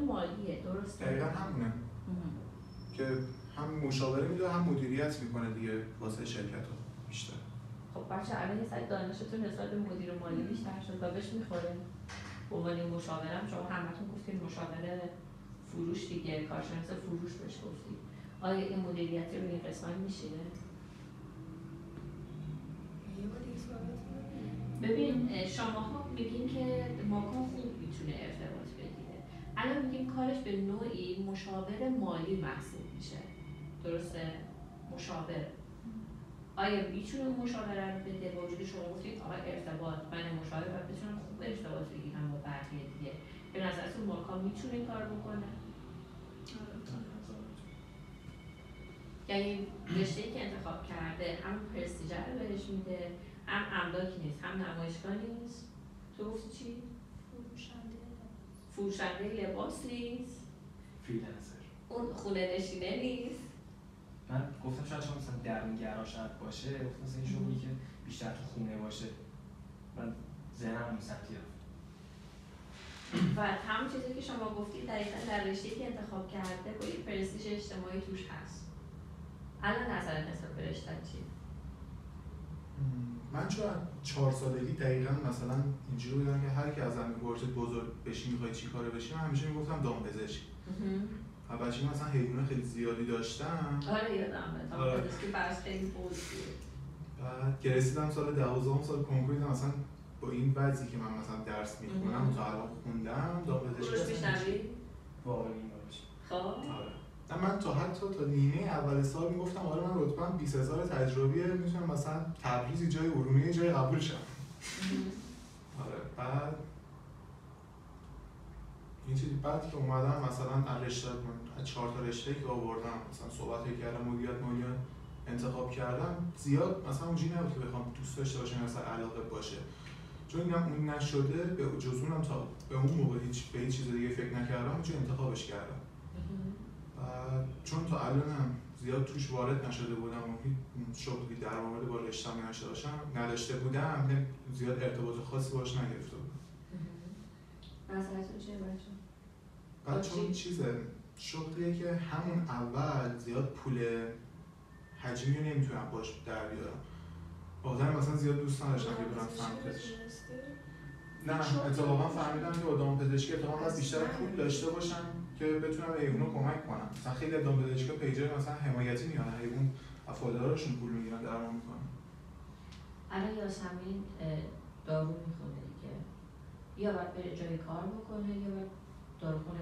مالیه، درسته؟ دقیقا همونه که هم مشاوره میده هم مدیریت میکنه دیگه واسه شرکت ها بیشتر. خب بچه الان یه سری دانشتون نسبت به مدیر مالی بیشتر شد و بهش میخوره. به عنوان مشاورم شما همتون گفتید مشاوره فروش دیگه، کارشناس فروش بهش گفتید. آیا این مدیریتی رو این قسمت میشینه؟ ببین شماها میگین که ماکان خوب میتونه ارتباط بگیره. الان میگیم کارش به نوعی مشاور مالی محسوب میشه. درسته؟ مشاور. آیا میتونه مشاوره رو بده؟ با وجود شما گفتید آقا ارتباط، من مشاور باید بتونم خوب ارتباط بگیرم با بقیه دیگه. به نظرتون ماکان میتونه این کار بکنه؟ یعنی رشته‌ای که انتخاب کرده هم پرستیژ رو بهش میده، هم املاکی نیست، هم نمایشگاه نیست. تو گفتی چی؟ فروشنده لباس نیست. فریلنسر. اون خونه نشینه نیست. من گفتم شاید شما مثلا درونگرا شاید باشه، گفتم مثلا این شغلی که بیشتر تو خونه باشه. من ذهنم اون سمتی رفت. و همون چیزی که شما گفتید دقیقاً در رشته‌ای که انتخاب کرده با یک پرستیژ اجتماعی توش هست. الان نظر نسبت به رشته چیه؟ من چون 4 سالگی دقیقاً مثلا اینجوری بودم که هر کی از من می‌پرسید بزرگ بشی می‌خوای چی کاره بشی، من همیشه میگفتم دامپزشک. بچگی مثلا حیوانات خیلی زیادی داشتم. آره یادمه دامپزشکی براش خیلی بوزیه. بعد که رسیدم سال 12 سال کنکور دیدم مثلا با این وضعی که من مثلا درس می‌خونم تا الان خوندم دامپزشکی روش میشنوی؟ واقعا این باشه. خب آره. من حتی تا نیمه اول سال میگفتم آره من رتبه‌ام 20000 تجربیه، میتونم مثلا تبریز جای ارومیه جای قبول شم. آره. بعد این چیزی بعد که اومدم مثلا رشته من 4 تا رشته که آوردم مثلا صحبت کردم مدیریت مالیات انتخاب کردم، زیاد مثلا اونجوری نبود که بخوام دوست داشته باشم مثلا علاقه باشه، چون اینم اون نشده به جز اونم تا به اون موقع به هیچ چیز دیگه فکر نکردم اونجا انتخابش کردم. چون تا الانم زیاد توش وارد نشده بودم و هیچ شغلی در مورد با رشته‌ام نداشته بودم، زیاد ارتباط خاصی باهاش نگرفته بودم. نظرتون چیه بعد چون چیزه شغلیه که همون اول زیاد پول حجمی رو نمیتونم باش در بیارم. واقعا مثلا زیاد دوست نداشتم که برم سمتش. نه اتفاقا فهمیدم که با دامپزشکی اتفاقا باید بیشتر پول داشته باشم که بتونم به حیوانو کمک کنم. مثلا خیلی دامپزشکا پیجای مثلا حمایتی میانن، حیوان افادارشون پول میگیرن درمان میکنن. الان یاسمین دارو میخونه دیگه، یا باید بره جای کار بکنه یا باید داروخونه